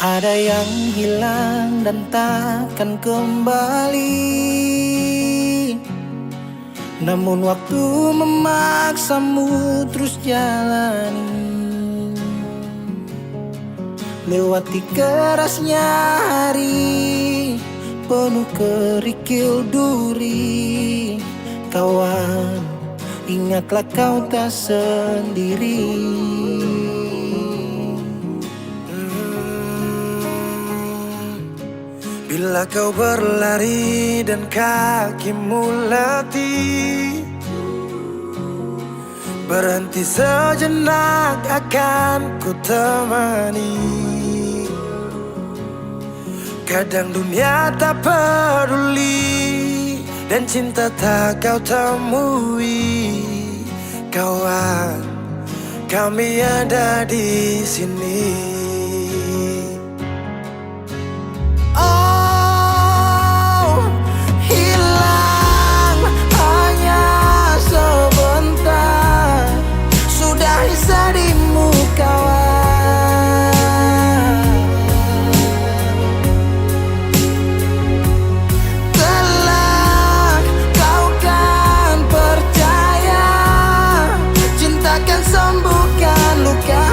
Ada yang hilang dan takkan kembali, namun waktu memaksamu terus jalani. Lewati kerasnya hari, penuh kerikil duri. Kawan, ingatlah kau tak sendiri. Bila kau berlari dan kakimu letih, berhenti sejenak akan ku temani. Kadang dunia tak peduli dan cinta tak kau temui. Kawan, kami ada di sini. Darimu kawan, kelak kau kan percaya, cinta kan sembuhkan luka.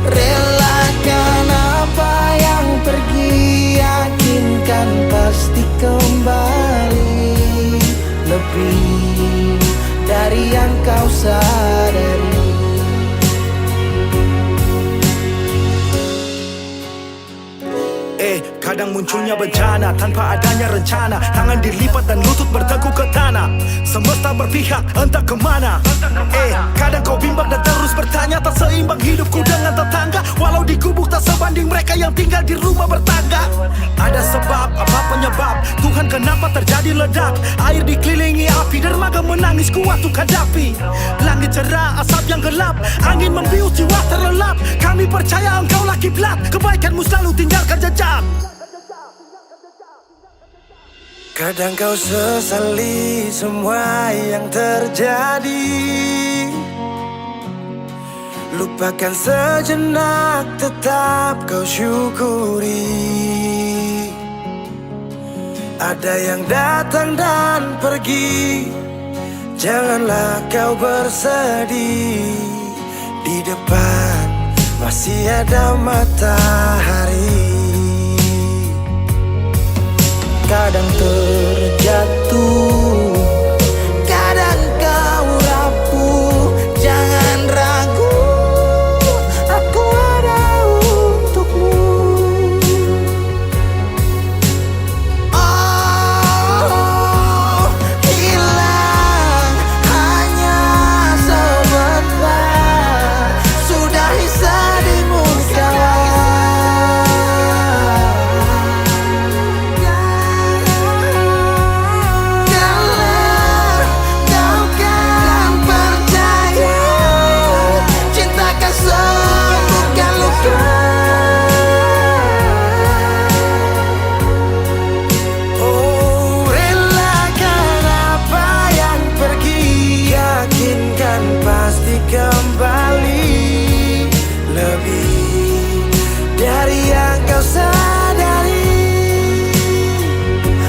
Relakan apa yang pergi, yakinkan pasti kembali. Lebih dari yang kau sadari. Kadang munculnya bencana tanpa adanya rencana. Tangan dilipat dan lutut bertekuk ke tanah. Semesta berpihak entah kemana. Kadang kau bimbang dan terus bertanya, tak seimbang hidupku dengan tetangga. Walau di gubuk tak sebanding mereka yang tinggal di rumah bertangga. Ada sebab, apa penyebab? Tuhan kenapa terjadi ledak? Air dikelilingi api, dermaga menangis kuat untuk hadapi. Langit cerah, asap yang gelap, angin membius jiwa terlelap. Kami percaya engkaulah kiblat, kebaikanmu selalu tinggalkan jejak. Kadang kau sesali semua yang terjadi, lupakan sejenak, tetap kau syukuri. Ada yang datang dan pergi, janganlah kau bersedih. Di depan masih ada matahari. Kadang terjatuh, kadang kau rapuh. Jangan ragu, aku ada untukmu. Oh, hilang hanya sebentar, sudahi sedihmu kawan. Kembali lebih dari yang kau sadari.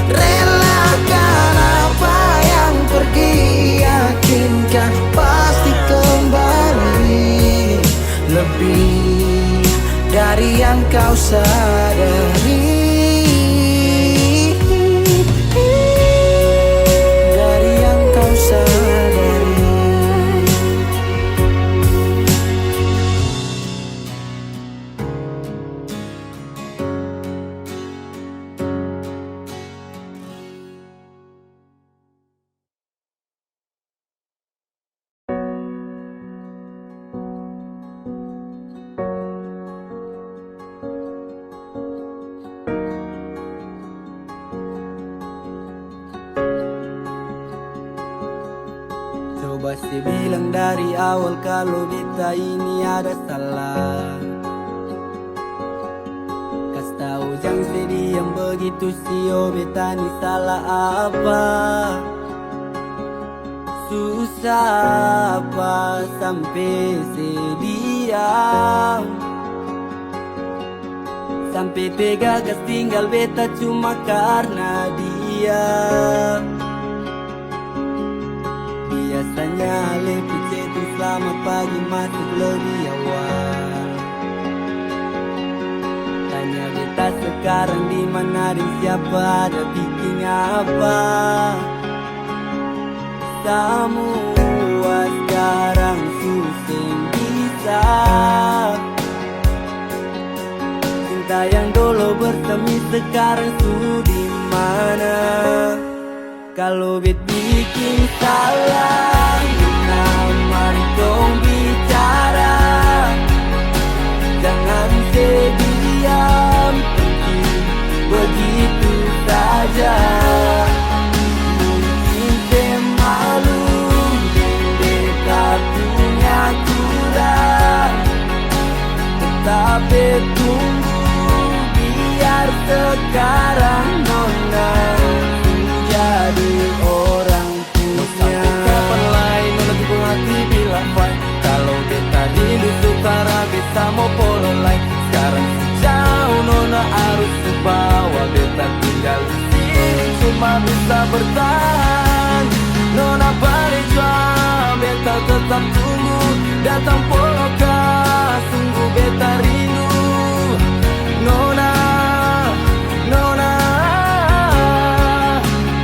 Relakan apa yang pergi, yakinkan pasti kembali. Lebih dari yang kau sadari. Dari yang kau sadari. Pasti bilang dari awal kalau beta ini ada salah. Kas tahu jangan sedih yang begitu sio, beta ni salah apa? susah apa sampai sedia, sampai tega gas tinggal beta cuma karena dia. Biasanya lebih chatting selamat pagi masuk lebih awal. Tanya beta sekarang di mana dan siapa, ada bikin apa. Semua sekarang susah bisa. Cinta yang dulu bersemi sekarang sudah di mana? Kalau bet bikin salah, mari dong bicara. Jangan diam pergi begitu saja. Mungkin saya malu, beta punya kurang, tetapi tunggu biar sekarang nona jadi orang punya. Kapan lain nona tipu hati bilang fine. Kalau beta rindu sukara bisa mau polo lain. Sekarang sejauh nona harus kebawa. Beta tinggal di sini cuma bisa bertahan. Nona balik jual, beta tetap tunggu. Datang polo kah, sungguh beta rindu. Nona, nona,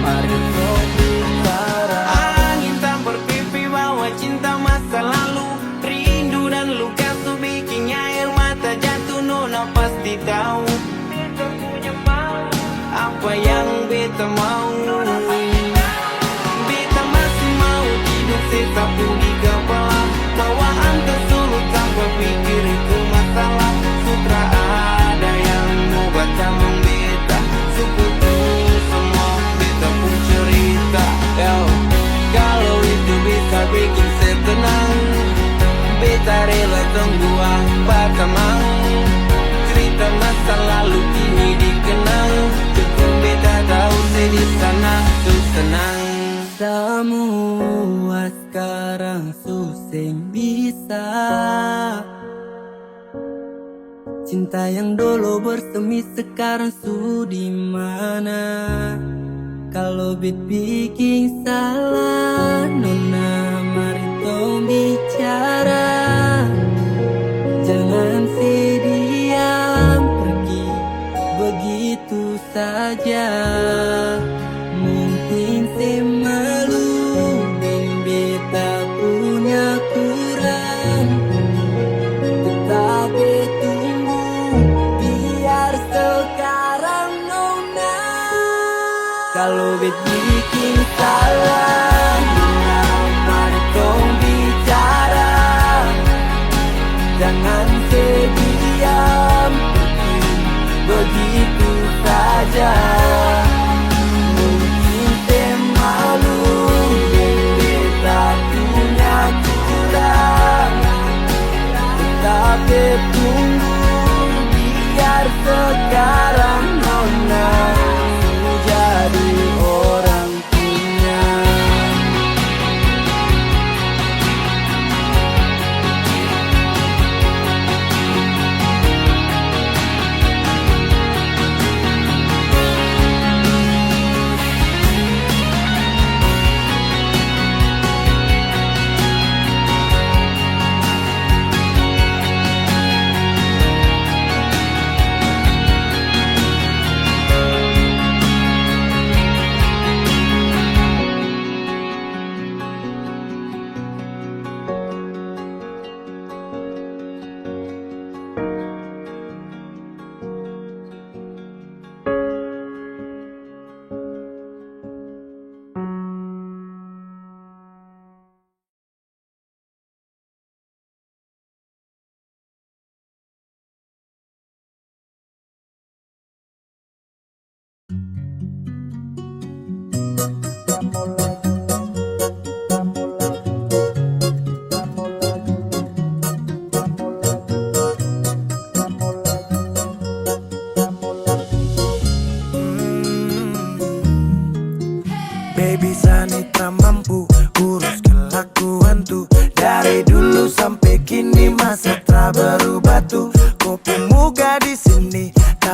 mari kau bicara. Angin tak berpipi bawa cinta masa lalu. Rindu dan luka tuh bikin air mata jatuh. Nona pasti tahu beta punya mau, apa yang beta mau. Beta masih mau hidup sesapu di kepala. Bawaan tersulut tanpa pikir itu masalah. Sutra ada yang mau baca membeta. Sukutu semua beta pun cerita. Yo, kalau itu bisa bikin saya tenang, beta rela tunggu apa temang. Cerita masa lalu kini dikenang. Cukup beta tahu saya di sana tuh senang. Semua sekarang susah bisa. Cinta yang dulu bersemi sekarang sudah di mana? Kalau bet bikin salah, nona mari dong bicara. Jangan diam pergi begitu saja. Mungkin saya malu dan beta punya kurang, tetapi tunggu biar sekarang nona. Kalau bet bikin salah, nona mari dong bicara. Jangan diam pergi begitu saja. Mungkin saya malu dan beta punya kurang, tetapi tunggu biar sekarang nona jadi orang punya. Baby Sanita mampu urus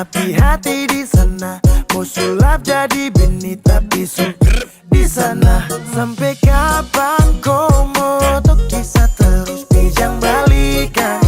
hati-hati di sana. Mau sulap jadi bini tapi di sana. Sampai kapan kau mau tok kisah terus pijang balikan,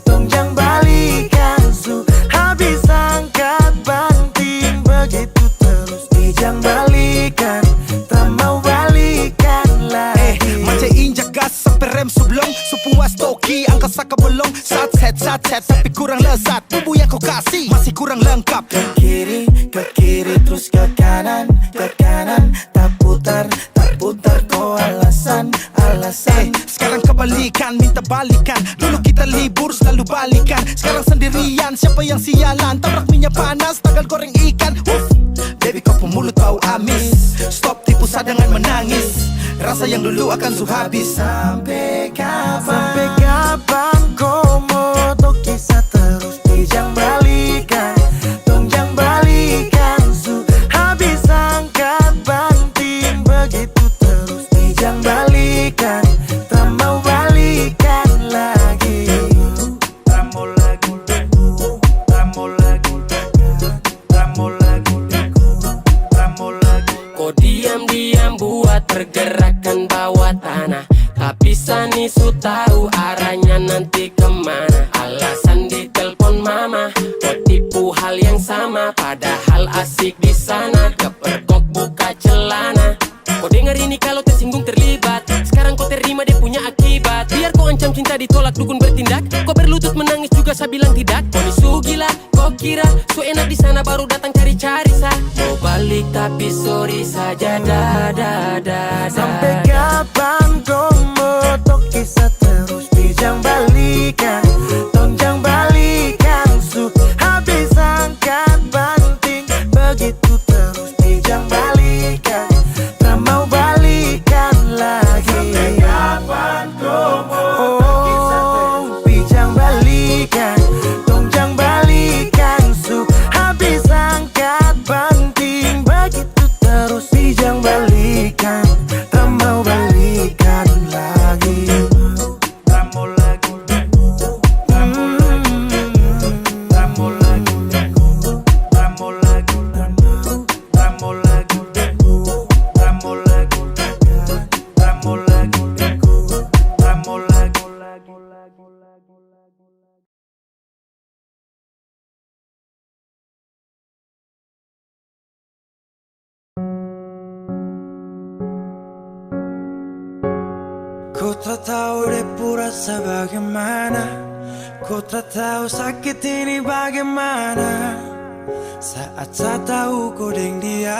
tongjang balikan su. Habis angkat banting begitu terus pijang balikan, tak mau balikan lagi. Macam injak gas sampai rem sebelum sepuas toki angkat saka belong. Sat set tapi kurang lezat. Bumbu yang kau kasih masih kurang lengkap. Ke kiri terus ke kanan tak putar kau alasan. Sekarang kebalikan, minta balikan. Dulu kita libur selalu balikan. Sekarang sendirian, siapa yang sialan? Tabrak minyak panas, tagal goreng ikan. Baby kau pemulut bau amis. Stop tipu dengan menangis. Rasa yang dulu akan habis. Sampai kapan kau mau tok kisah terus pijang balikan, tongjang balikan su. Habis angkat banting begitu terus pijang balikan, tak mau balikan lagi. Kau diam-diam buat pergerakan bawah tanah, tapi Sani su tahu arahnya nanti kemana. Alasan di telepon mama, kau tipu hal yang sama. Padahal asik di sana, kepergok buka celana. Kau dengar ini kalau tersinggung terlibat. Sekarang kau terima dia punya akibat. Biar kau ancam cinta ditolak dukun bertindak. Kau berlutut menangis juga saya bilang tidak. Kau ni su gila, kau kira su enak di sana baru datang cari-cari sa. Mau balik tapi sorry saja da. Sampai kapan kau mau tok kisah terus pijang balikan, tongjang balikan su. Habis angkat banting begitu terus pijang balikan, tak mau balikan lagi. Sampai kapan kau mau tok kisah terus pijang balikan, tongjang balikan su. Habis angkat banting begitu terus pijang balikan, tak mau balikan lagi. Ku tak tahu depu rasa bagaimana, ku tak tahu sakit ini bagaimana. Saat saya tahu ku deng dia,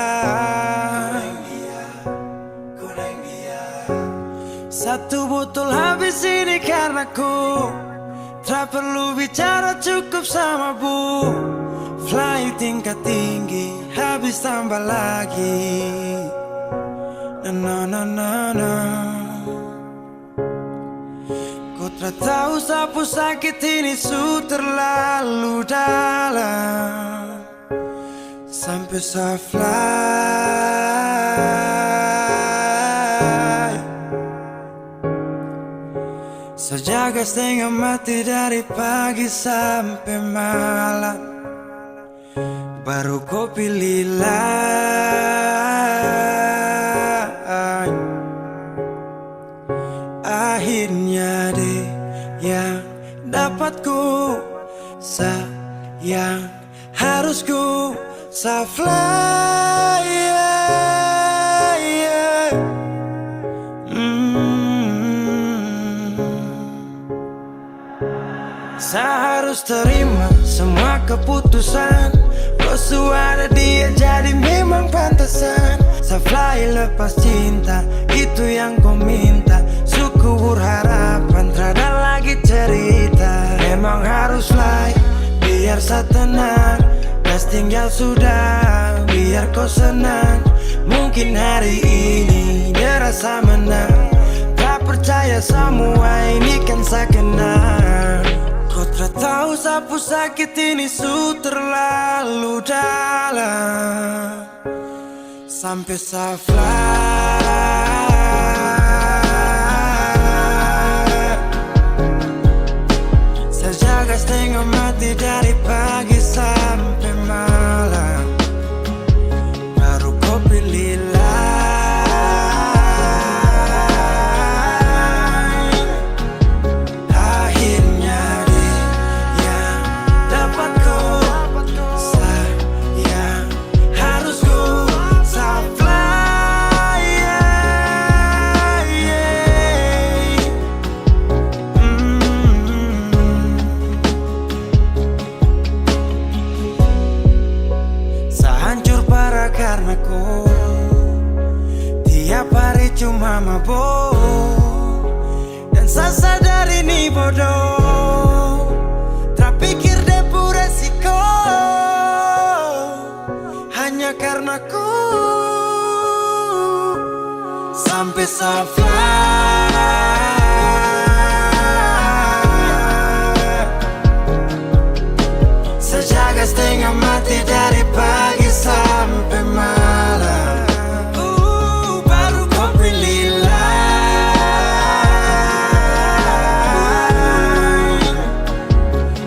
satu botol habis ini karena ku tak perlu bicara cukup sama bu. Fly tingkat tinggi habis tambah lagi. No. Ku tak tahu sapu sakit ini su terlalu dalam, sampai saya fly. Sejaga setengah mati dari pagi sampai malam, baru kau pilih lain. Akhirnya deh yang dapat ku sayang, harus ku fly. Saya harus terima semua keputusan. Kau ada dia jadi memang pantasan. Saya fly lepas cinta, itu yang kau minta. Suku berharapan, terada lagi cerita. Memang harus fly, biar saya tenang. Gas tinggal sudah, biar kau senang. Mungkin hari ini dia rasa menang. Tak percaya semua ini kan saya kenal. Kau tak tahu sapu sakit ini su terlalu dalam, sampai saya fly. Saya jaga setengah mati dari pagi sampai malam. karena kau tiap hari cuma mabuk, dan saya sadar ini bodoh. Tak pikir depu resiko hanya karena ku sampai safari. Sejaga setengah mati dari pagi sampai malam. Baru kau pilih lain.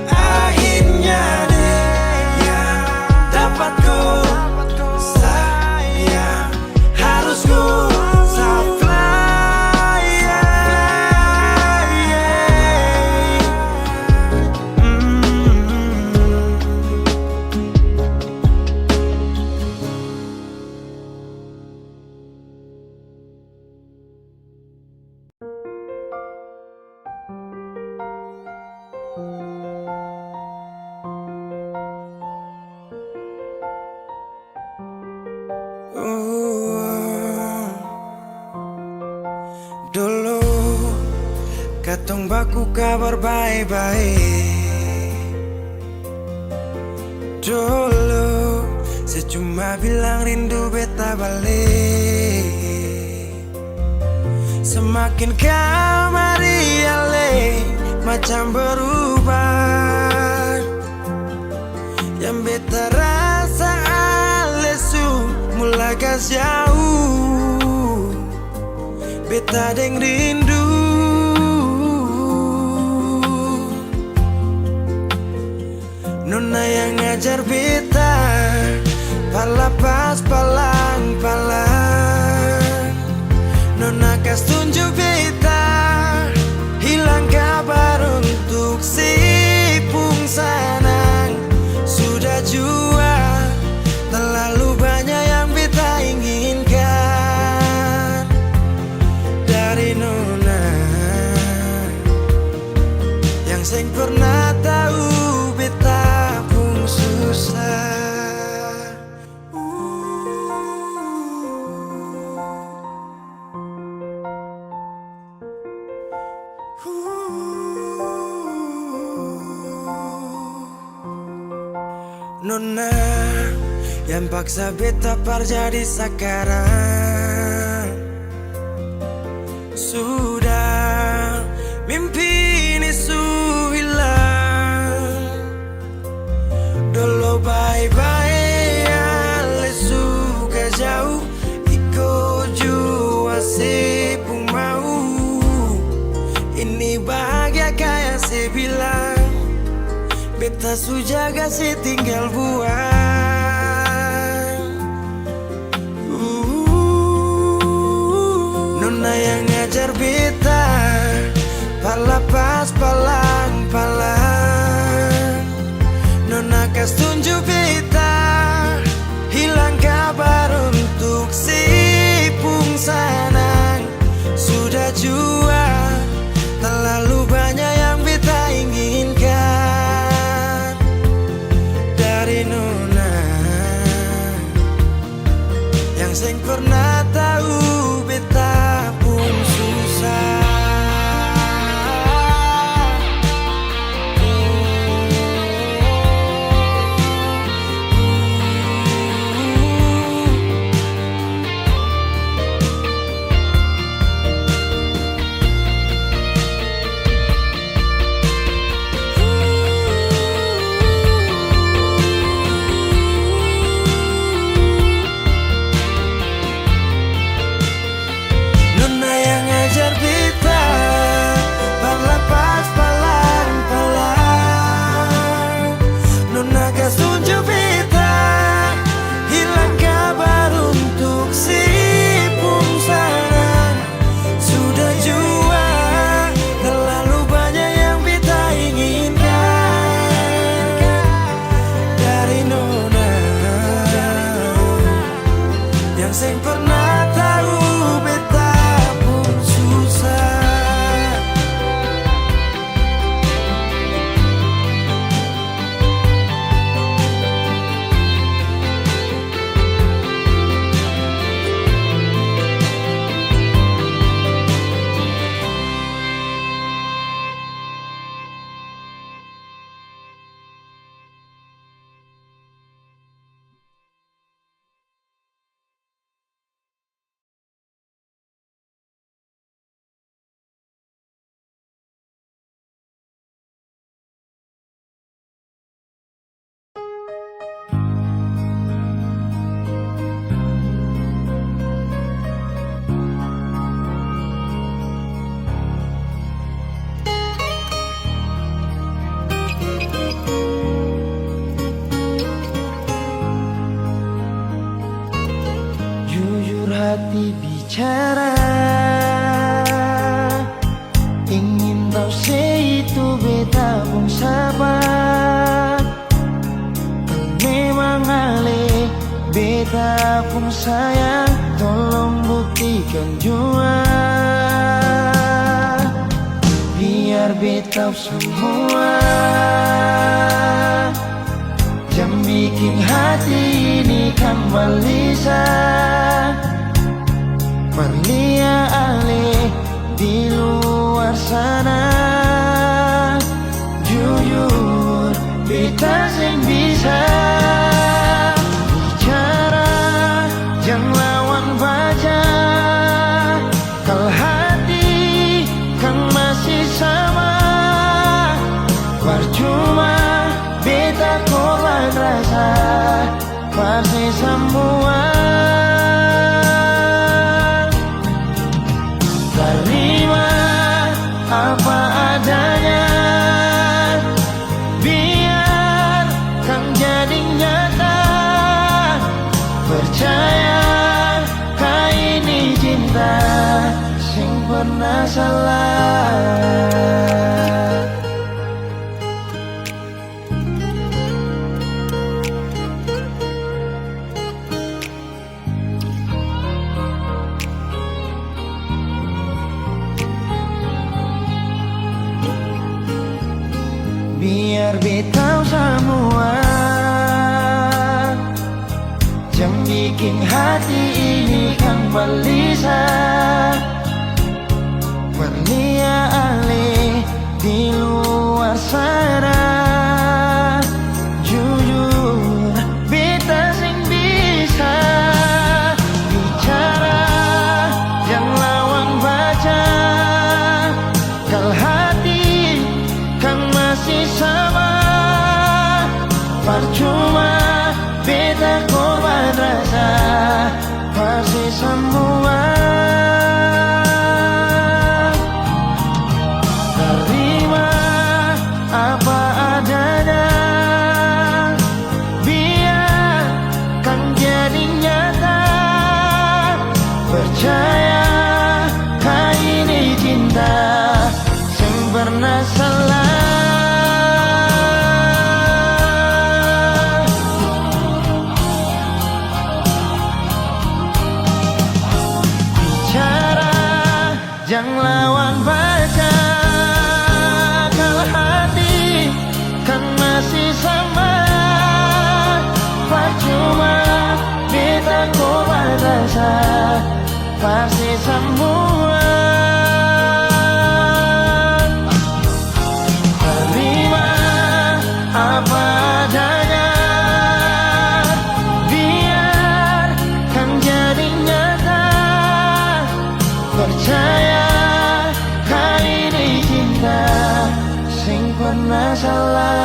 Akhirnya dia dapat ku sayang. Harus ku dulu katong baku kabar baik-baik. Dulu saya cuma bilang rindu beta balik. Semakin kamari ale macam berubah. Yang beta rasa alesu mulai gas jauh. Beta deng rindu. Nona yang ngajar beta palapas palang-palang. Nona kas tunjuk beta hilang kabar untuk si pungsanang. Sudah jua terlalu banyak yang beta inginkan dari Nona yang seng pernah tahu beta pun susah. Nona yang paksa beta par jadi sekarang. Sudah mimpi ini su hilang. Dulu bye-bye ale suka jauh. Iko jua si pun mau. Ini bahagia kayak si bilang. Beta su jaga si tinggal buang. Nona yang ngajar beta palapas palang-palang. Nona kas tunjuk beta hilang kabar untuk si pungsanang. Sudah jua terlalu banyak yang beta inginkan dari Nona yang seng pernah tahu beta pun susah. hati bicara, ingin tahu itu beta pun sabar. Memang ale beta pun sayang, tolong buktikan jua, biar beta semua yang bikin hati ini kembali Perlia ale di luar sana. Jujur beta sing bisa bicara, jangan lawan baca. Kalau hati kan masih sama, percuma beta korban rasa, pasti semua. Terima apa adanya, biar kan jadi nyata. Percaya kau ini cinta sing pernah salah. Biar beta semua yang bikin hati ini kembali Perlia ale di luar sana. Jujur beta sing bisa bicara, yang lawan baca. Kalau hati kan masih sama, percuma beta korban rasa, pasti semua. Terima apa adanya, biar kan jadi nyata. Percaya kau ini cinta sing pernah salah. Jangan lawan baca, kalau hati kan masih sama. Percuma beta korban rasa, pasti semua. Terima apa adanya, biar kan jadi nyata. Percaya kau ini cinta sing pernah salah.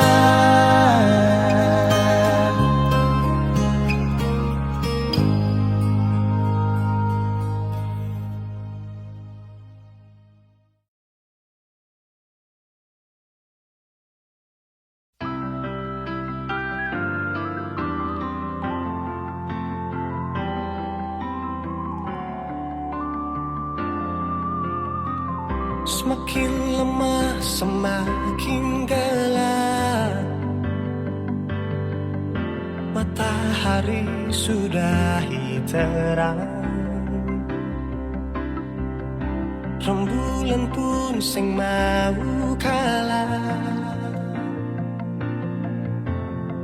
Semakin lemah semakin gelap, matahari sudah terang. Rembulan pun sing mau kalah,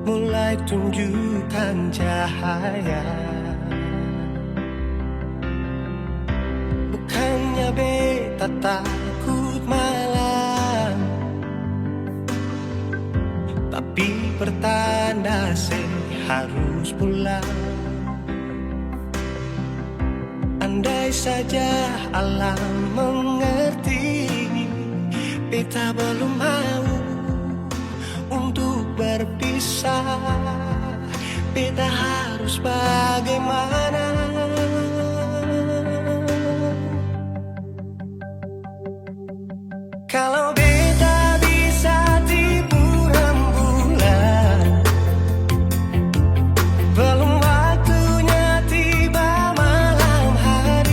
mulai tunjukkan cahaya. Bukannya beta takut malam, tapi pertanda harus pulang. Andai saja alam mengerti, beta belum mau untuk berpisah. Beta harus bagaimana? Kalau beta bisa tipu rembulan, belum waktunya tiba malam hari.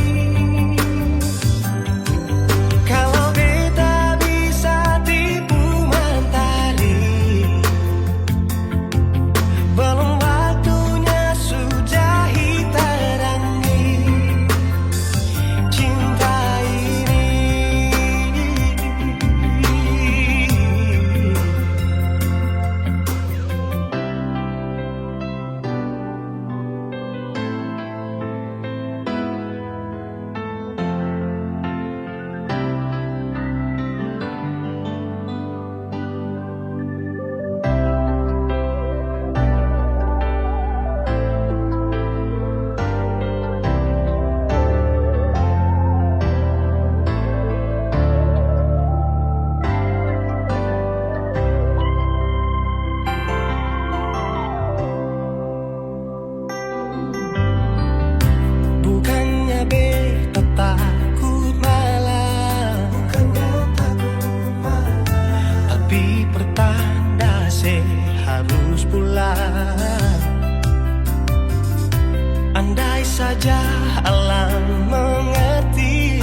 Andai saja alam mengerti,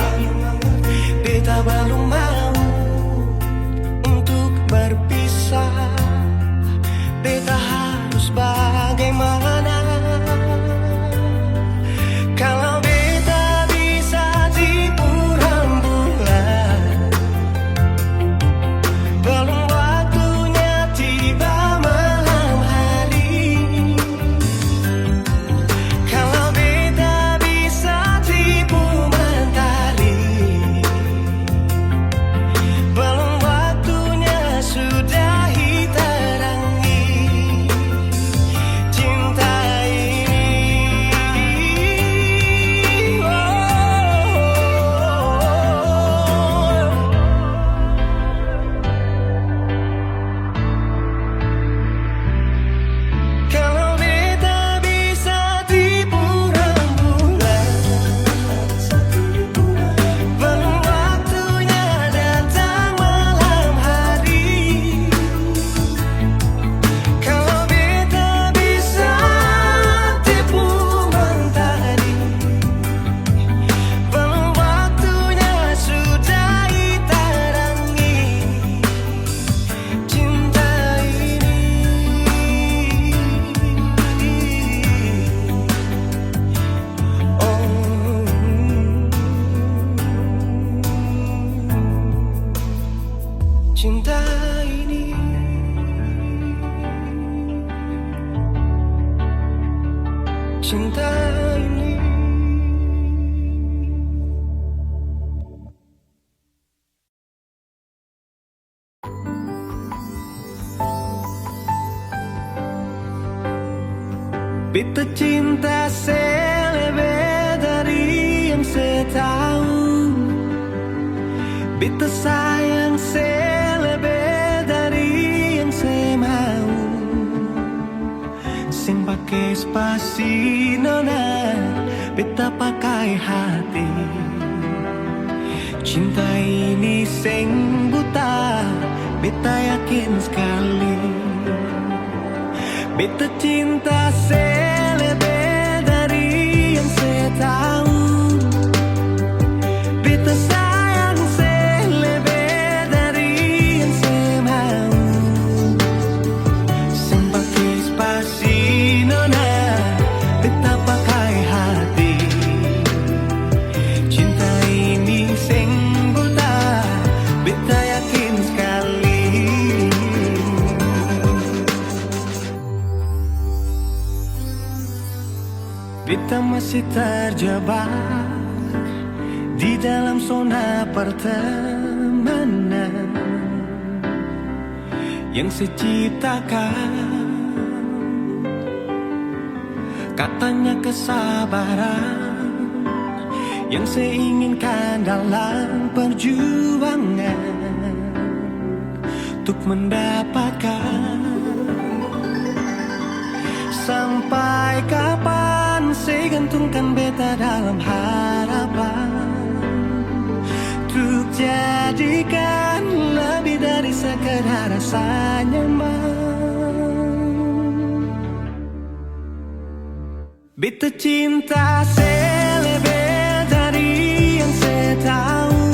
beta belum mau untuk berpisah. Beta harus bagaimana kalau beta bisa tipu rembulan? Belum waktunya tiba malam hari. Kalau beta bisa tipu mentari, belum waktunya sudahi terangi cinta ini. Kalau beta bisa tipu rembulan, belum waktunya datang malam hari. Kalau beta bisa tipu mentari, belum waktunya sudahi terangi cinta ini. Cinta ini, cinta ini. Beta cinta selebih dari yang saya tahu. Beta sayang selebih dari yang saya mau. Sing pakai spasi nona, beta pakai hati. Cinta ini sing buta, beta yakin sekali. Beta cinta selebih dari yang saya tahu. Beta sayang selebih dari yang saya mau. Sing pakai spasi nona, beta pakai hati. Cinta ini sing buta, beta yakin sekali. Beta masih terjebak di dalam zona pertemanan yang saya ciptakan. Katanya kesabaran yang saya inginkan dalam perjuangan untuk mendapatkan. Sampai kapan saya gantungkan beta dalam harapan untuk jadikan lebih dari sekedar rasa nyaman. Beta cinta selebih dari yang saya tahu.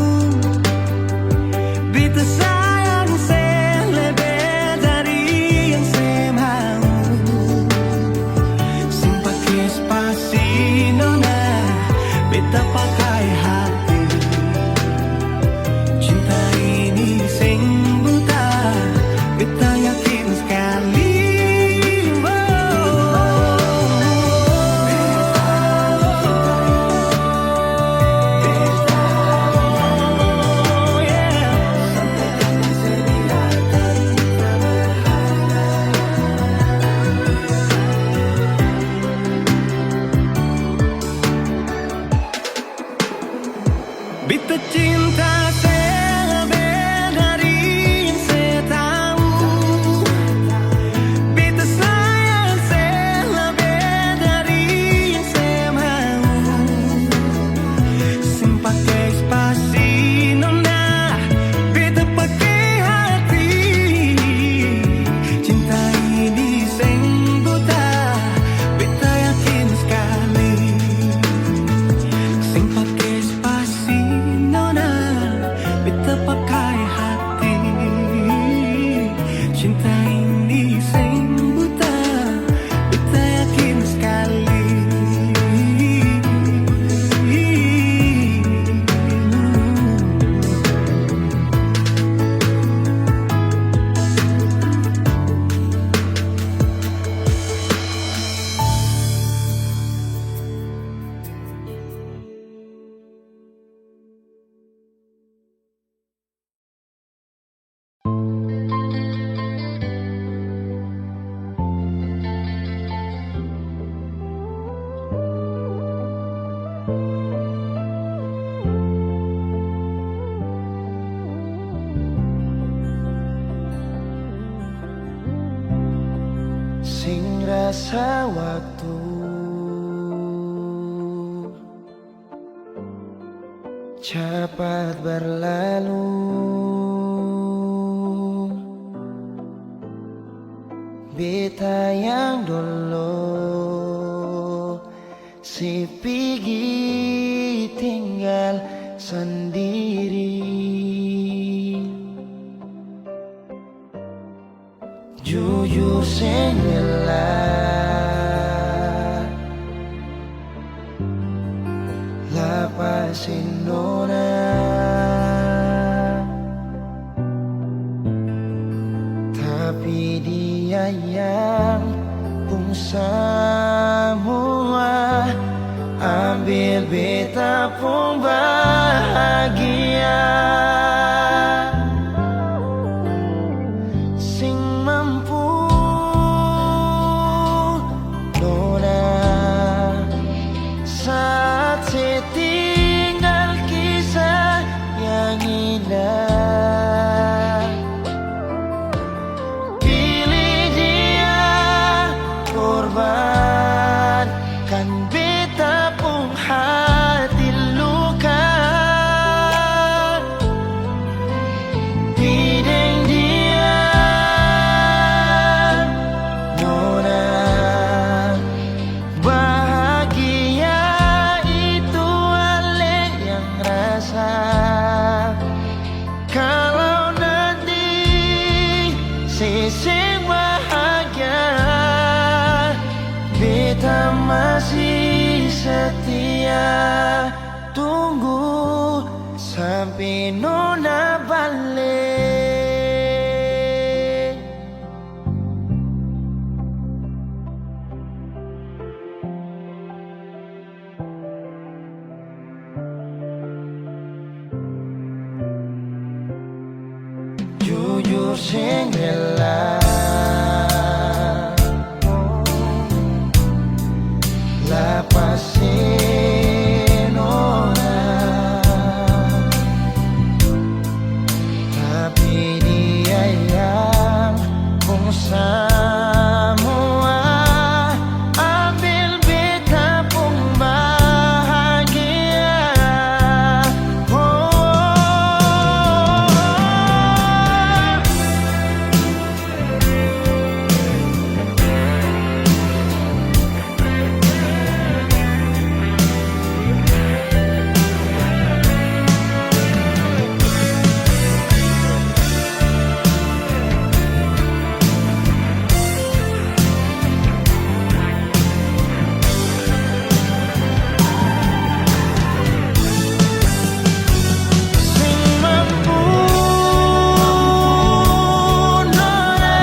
Beta sayang selebih dari yang saya mau. Sing pakai spasi nona, beta pakai hati. Cinta ini sing buta, beta yakin sekali. masa waktu cepat berlalu, beta yang dulu si pergi tinggal sendiri. Jujur senggelar lapasin nona, tapi dia yang pun semua ambil beta pun bahagia. Sing mampu nona saat setinggal kisah yang indah. Pilih dia korbankan beta pun hati luka. Bideng dia nona bahagia itu ale yang rasa. Kalau nanti seseng bahagia, beta masih setia tunggu sampai nona balik. Jujur senggelar lapasin nona, tapi dia yang pun semua ambil beta pun bahagia. Sing mampu nona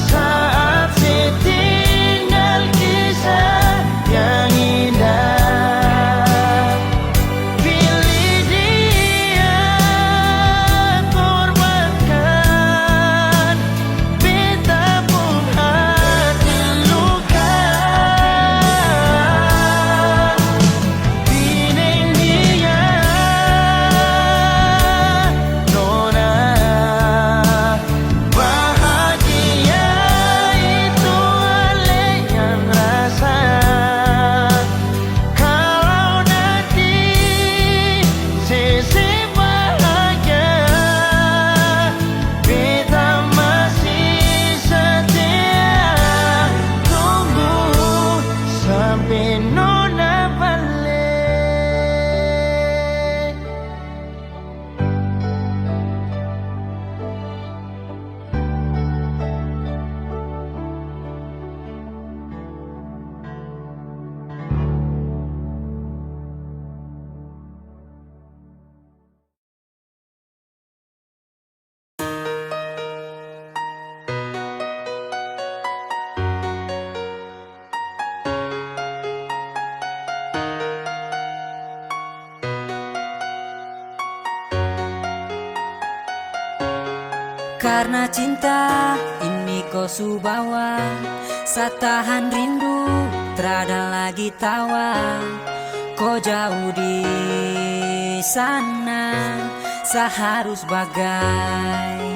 saat setinggal kisah yang indah. Pilih dia korbankan beta pun hati luka. Bideng dia nona bahagia itu ale yang rasa. Kalau nanti seseng bahagia, beta masih setia tunggu sampai nona balik. Karena cinta ini kau subawa, satahan rindu terada lagi tawa. Kau jauh di sana, seharus bagaimana?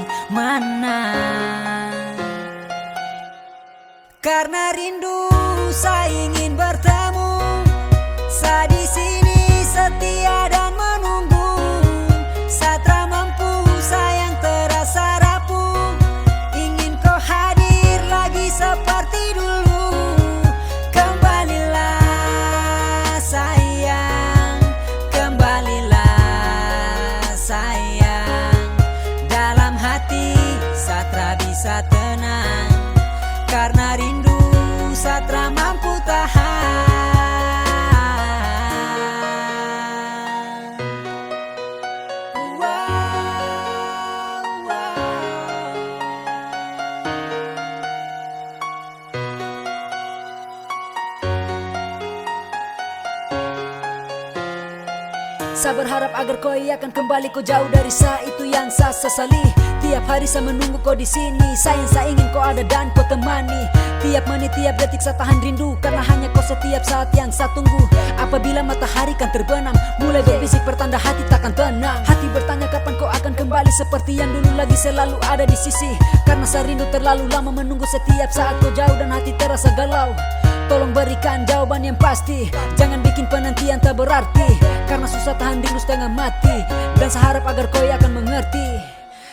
Karena rindu saya ingin bertemu, saya di sini setia dan menunggu. Saat tak mampu sayang terasa rapuh, ingin kau hadir lagi seperti dulu. Kembalilah sayang, kembalilah sayang. Dalam hati Satra bisa tenang, karena rindu Satra mampu tahan. Saya berharap agar kau akan kembali, kau jauh dari saya, itu yang saya sesali. Tiap hari saya menunggu kau di sini, sayang saya ingin kau ada dan kau temani. Tiap menit, tiap detik saya tahan rindu, karena hanya kau setiap saat yang saya tunggu. Apabila matahari kan terbenam, mulai berbisik pertanda hati takkan tenang. Hati bertanya kapan kau akan kembali, seperti yang dulu lagi selalu ada di sisi. Karena saya rindu terlalu lama menunggu, setiap saat kau jauh dan hati terasa galau. Tolong berikan jawaban yang pasti, jangan bikin penantian tak berarti. Karena susah tahan rindu setengah mati, dan saya harap agar kau akan mengerti.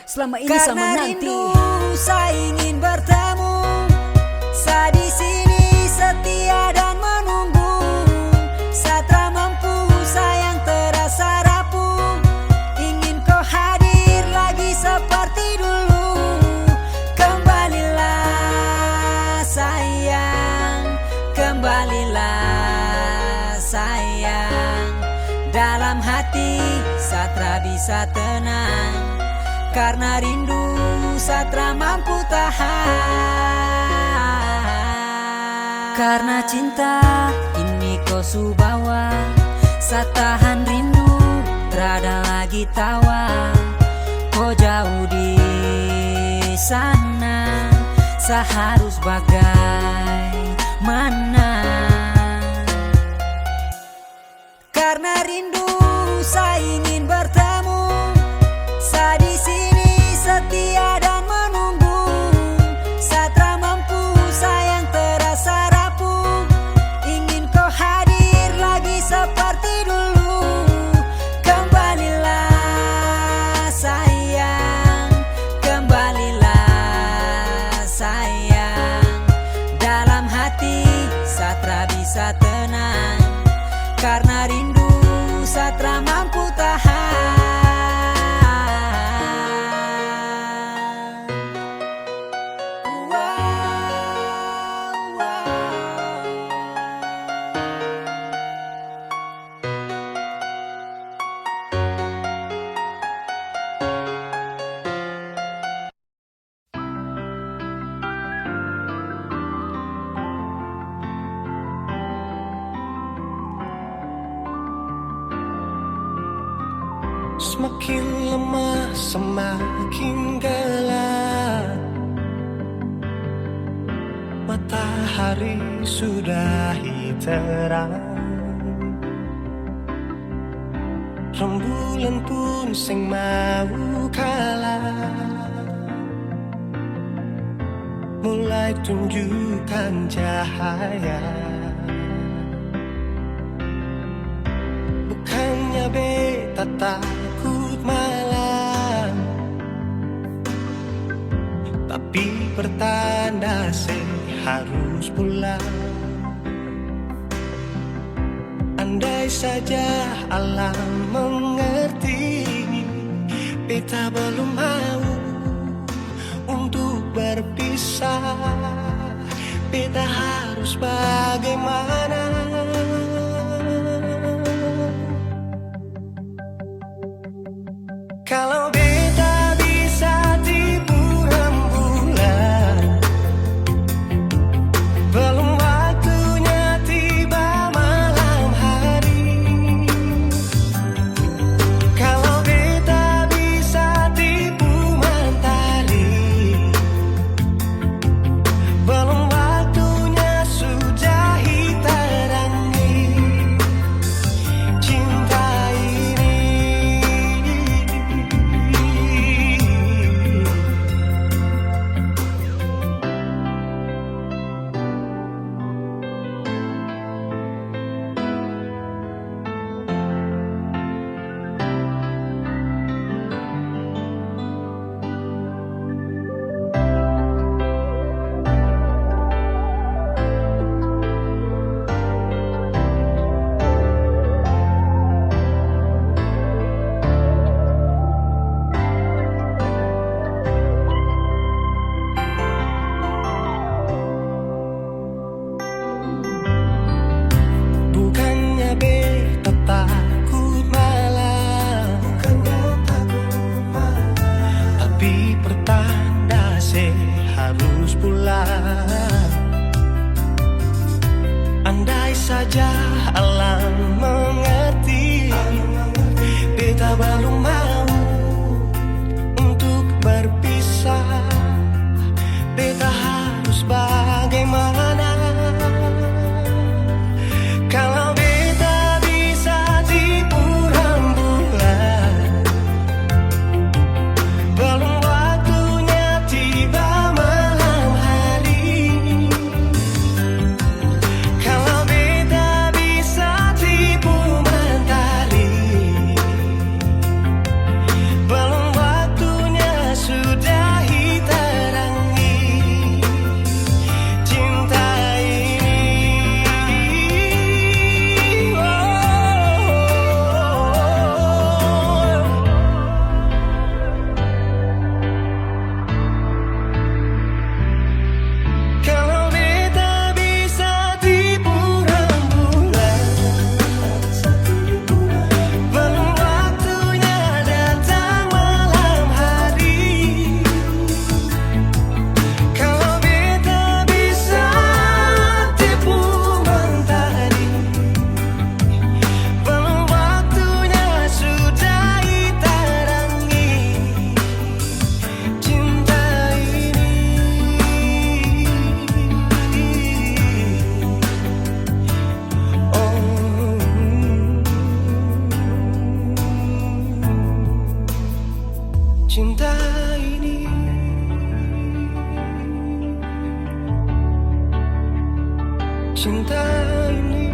Selama ini saya menanti. Karena rindu saya ingin bertemu, saya di sini setia dan menunggu. Saya tak mampu sayang terasa rapuh, ingin kau hadir lagi seperti dulu. Kembalilah sayang, kembalilah sayang. Dalam hati Satra bisa tenang, karena rindu Satra mampu tahan. Karena cinta ini kau subawa, saya tahan rindu, terada lagi tawa. Kau jauh di sana, saya harus bagaimana? Karena rindu saya ingin bertemu, saya di sini setia dan menunggu. Saya tak mampu sayang terasa rapuh, ingin kau hadir lagi seperti dulu. Kembalilah sayang, kembalilah sayang. Dalam hati Satra bisa tenang, karena rindu Satra mampu tahan. Semakin lemah, semakin gelap. Matahari sudahi terang, rembulan pun sing mau kalah, mulai tunjukkan cahaya. Bukannya beta takut malam, tapi pertanda saya harus pulang. Andai saja alam mengerti, beta belum mau untuk berpisah. Beta harus bagaimana? Kalau beta bisa tipu rembulan, belum waktunya tiba malam hari. Kalau beta bisa tipu mentari, belum waktunya sudah hitam. saja alam mengerti. Beta belum mau untuk berpisah. Beta harus bagaimana kalau beta bisa tipu rembulan? Belum waktunya tiba malam hari. Kalau beta bisa tipu mentari, belum waktunya sudahi terangi cinta ini. Kalau beta bisa tipu rembulan, belum waktunya datang malam hari. Kalau beta bisa tipu mentari, belum waktunya sudahi terangi cinta ini. Cinta ini, cinta ini.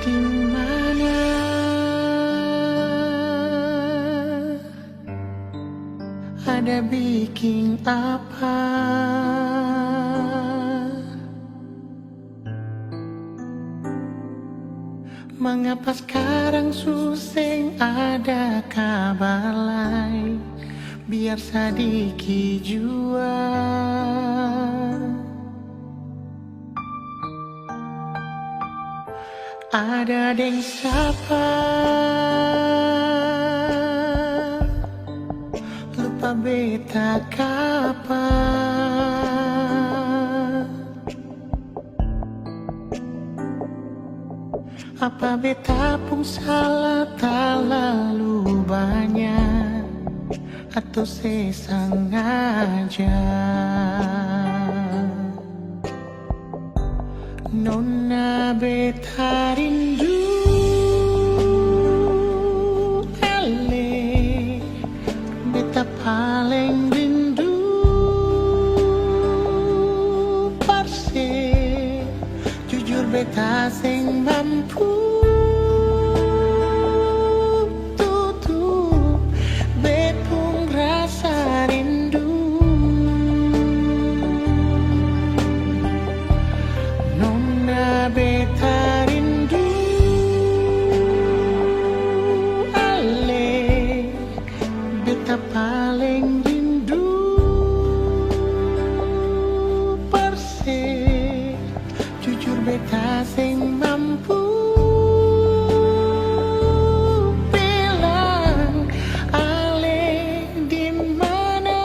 Di mana ada bikin apa? Mengapa sekarang suseng ada kabar lain? Biar sedikit jua ada deng siapa lupa beta kapan? Apa beta pun salah terlalu banyak atau sesengaja? Nona beta rindu ale, beta paling rindu parse. Jujur beta sing mampu tutup bepung rasa rindu. Nona beta rindu ale, beta paling rindu perse. Jujur beta sing mampu bilang ale di mana.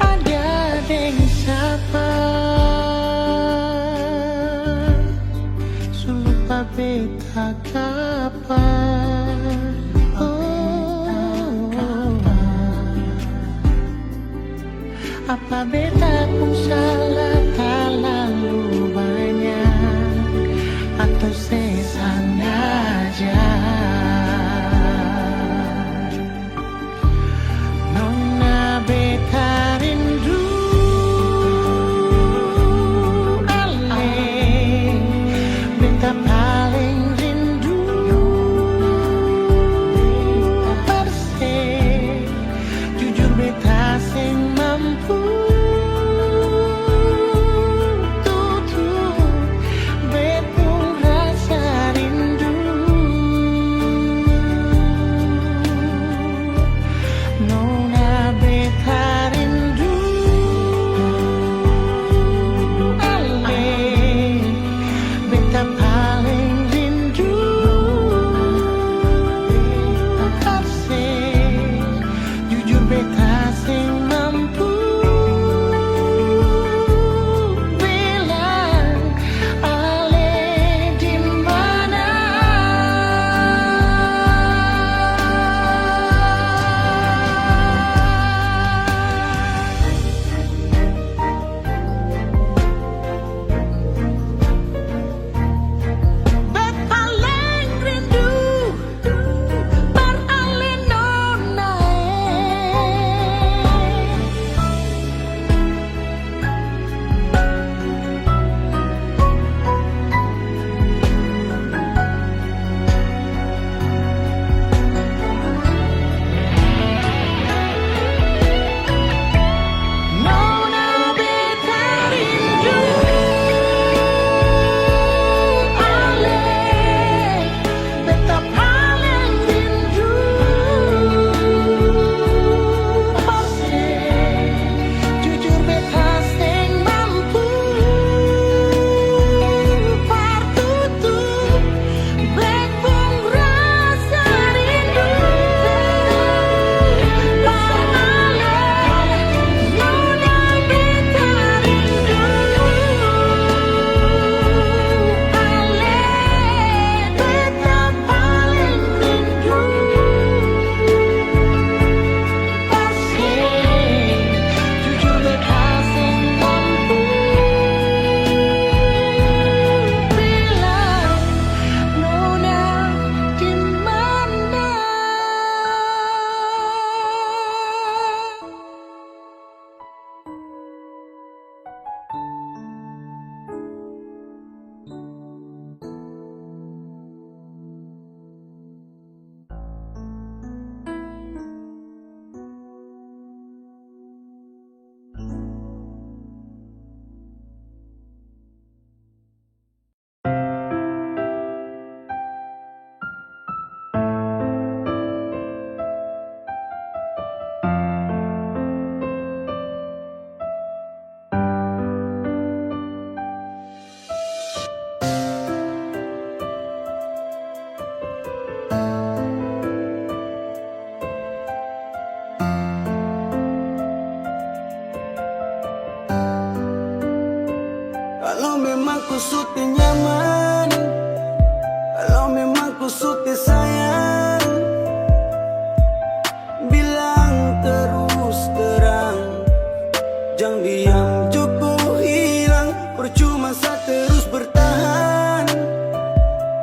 Ada deng siapa sulupa beta kapan? Apa beta pun salah terlalu banyak atau sesengaja? Nona beta rindu ale, ku suti nyaman, kalau memang ku suti sayang, bilang terus terang, jangan diam cukup hilang. Percuma saya terus bertahan,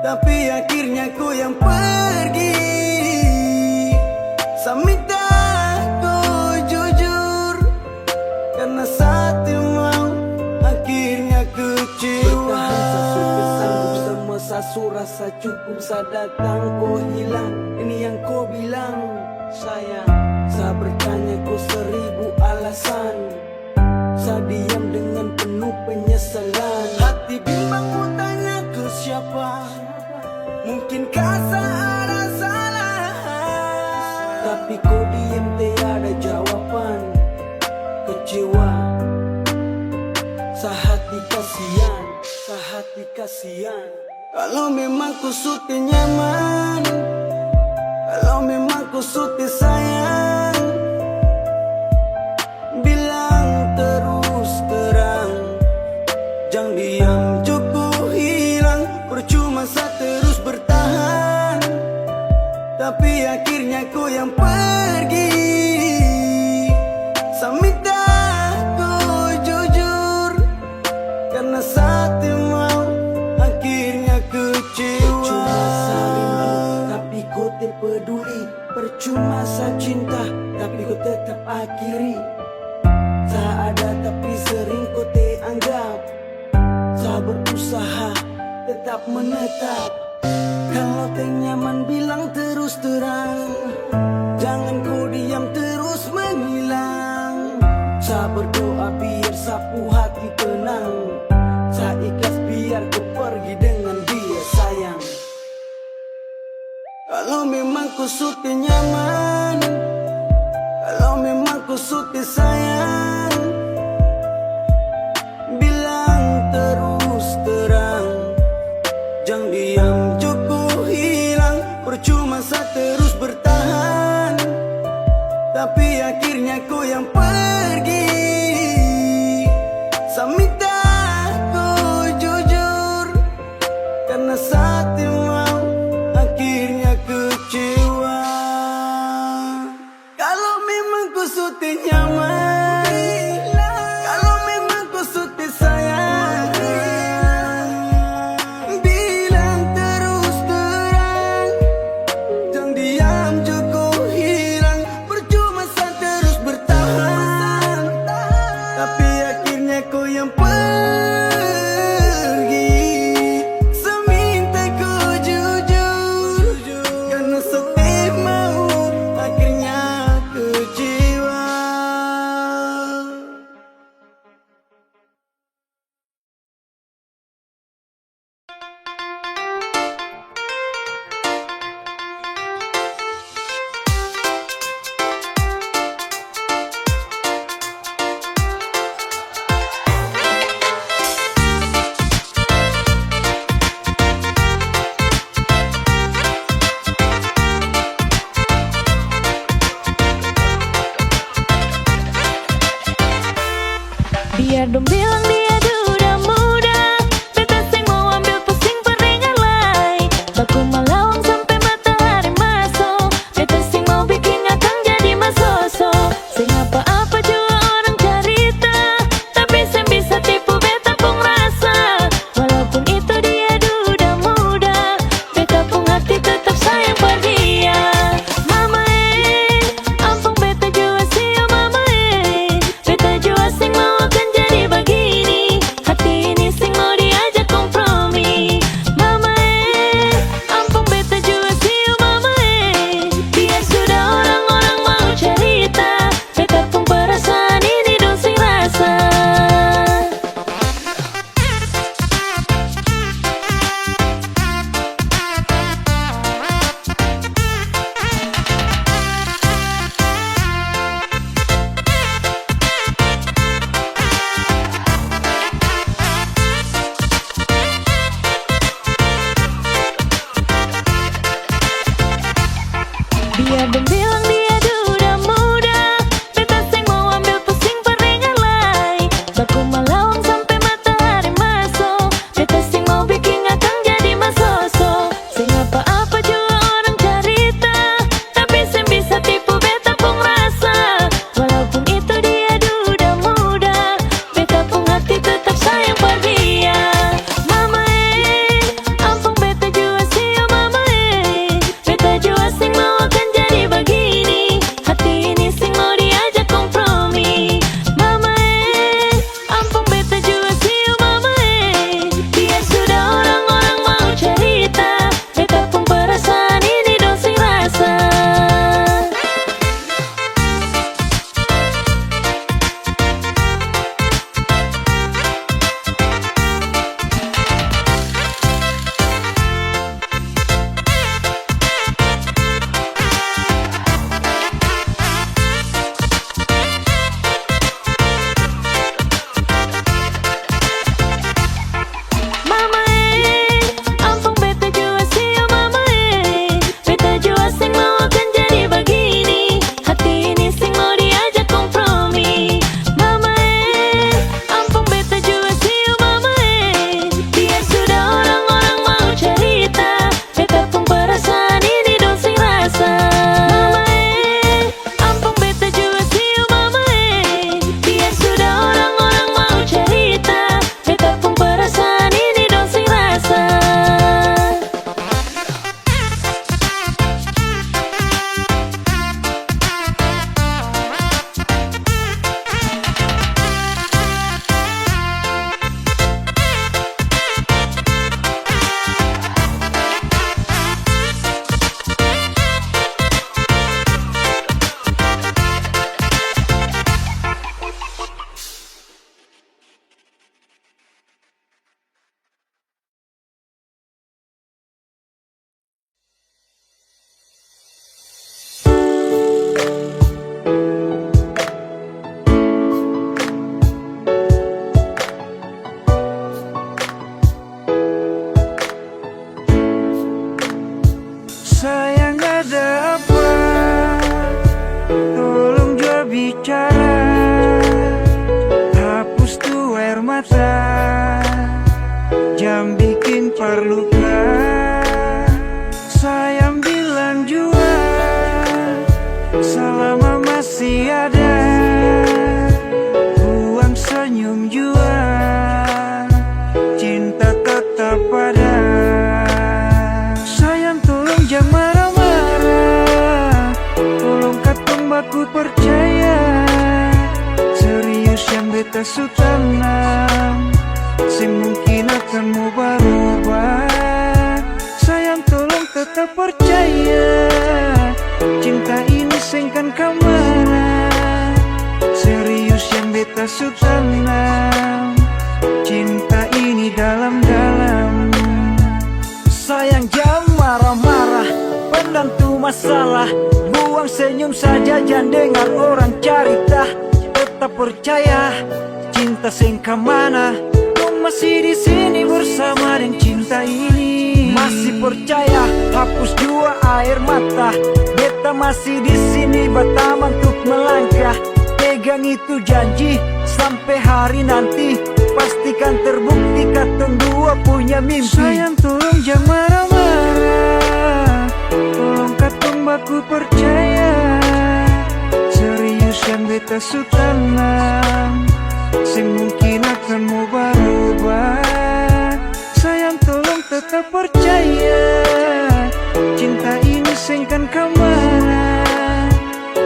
tapi akhirnya ku yang pergi. Saya minta ku jujur, karena saat mau akhirnya kecewa. Bertahan saya sudah sanggup, semua saya rasa cukup. Saya datang kau hilang, ini yang kau bilang sayang. Saya bertanya kau 1000 alasan, saya diam dengan penuh penyesalan. Hati bimbang ku tanya ke siapa, mungkinkah saya ada salah? Tapi kau diam tiada jawaban. Kecewa, sehati kasihan, sehati kasihan. Kalau memang ku suti nyaman, kalau memang ku suti sayang, bilang terus terang, jangan diam cukup hilang. Percuma saya terus bertahan, tapi akhirnya ku yang pergi. Saya minta ku jujur, karena saat mau akhirnya kecewa. Percuma saya rindu, tapi ku tak peduli. Percuma saya cinta, tapi ku tetap akhiri. Saya ada tapi sering ku tak anggap. Saya berusaha tetap menetap. Kalau tak nyaman bilang terus terang, jangan ku diam terus menghilang. Saya berdoa biar sapu hati tenang, saya ikhlas biar ku pergi dengan dia sayang. Kalau memang ku suti nyaman, kalau memang ku suti sayang, bilang terus terang, jangan diam cukup hilang. Percuma saya terus bertahan, tapi akhirnya ku yang pergi. Saya minta ku jujur, karena saat mau akhirnya kecewa. Kalau memang ku suti nyaman, kalau memang ku suti sayang, bilang terus terang, jangan diam cukup hilang. Percuma saya terus bertahan, tapi akhirnya ku yang pergi. Saya minta ku jujur, karena setiap mau akhirnya kecewa. Biar dong bilang dia duda muda, beta sing mau ambil pusing peringan lai. Baku malawang sampai matahari masuk, beta sing mau bikin akang jadi masoso. Sing apa-apa juga orang cerita, tapi sing bisa tipu beta pun rasa. Walaupun itu dia duda muda, beta pun hati tetap sayang pada dia. Mama ampun beta jua sih mama beta jua sing mau akan jadi begini. Hati ini sing mau diajak kompromi. Mama ampun beta jua sih mama biar sudah orang-orang mau cerita, beta pun perasaan ini dong sing rasa. Biar dong bilang dia duda muda, beta sing mau ambil pusing peringan lai. Baku malawang sampai matahari masuk, melempar luka. Sayang bilang jua selama masih ada, buang senyum jua, cinta tetap ada. Sayang tolong jangan marah-marah, tolong katong baku percaya. Serius yang beta su tanam, sing mungkin akan mau berubah. Sayang tolong tetap percaya, cinta ini sengkan kamana. Serius yang beta su tanam, cinta ini dalam-dalam. Sayang jangan marah-marah, pendam tu masalah. Buang senyum saja, jangan dengar orang carita. Tetap percaya, cinta sengkan mana. Masih di sini bersama dengan cinta ini. Masih percaya, hapus jua air mata. Beta masih di sini bertaman untuk melangkah. Pegang itu janji sampai hari nanti, pastikan terbukti katong dua punya mimpi. Sayang tolong jangan marah-marah, tolong katong baku percaya. Serius yang beta su tanam, sing mungkin akan mau berubah. Sayang tolong tetap percaya, cinta ini sengkan kamana.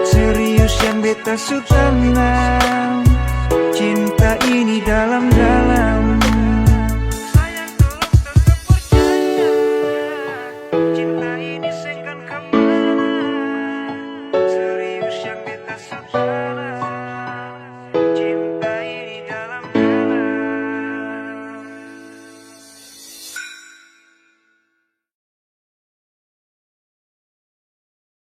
Serius yang beta su tanam, cinta ini dalam-dalam.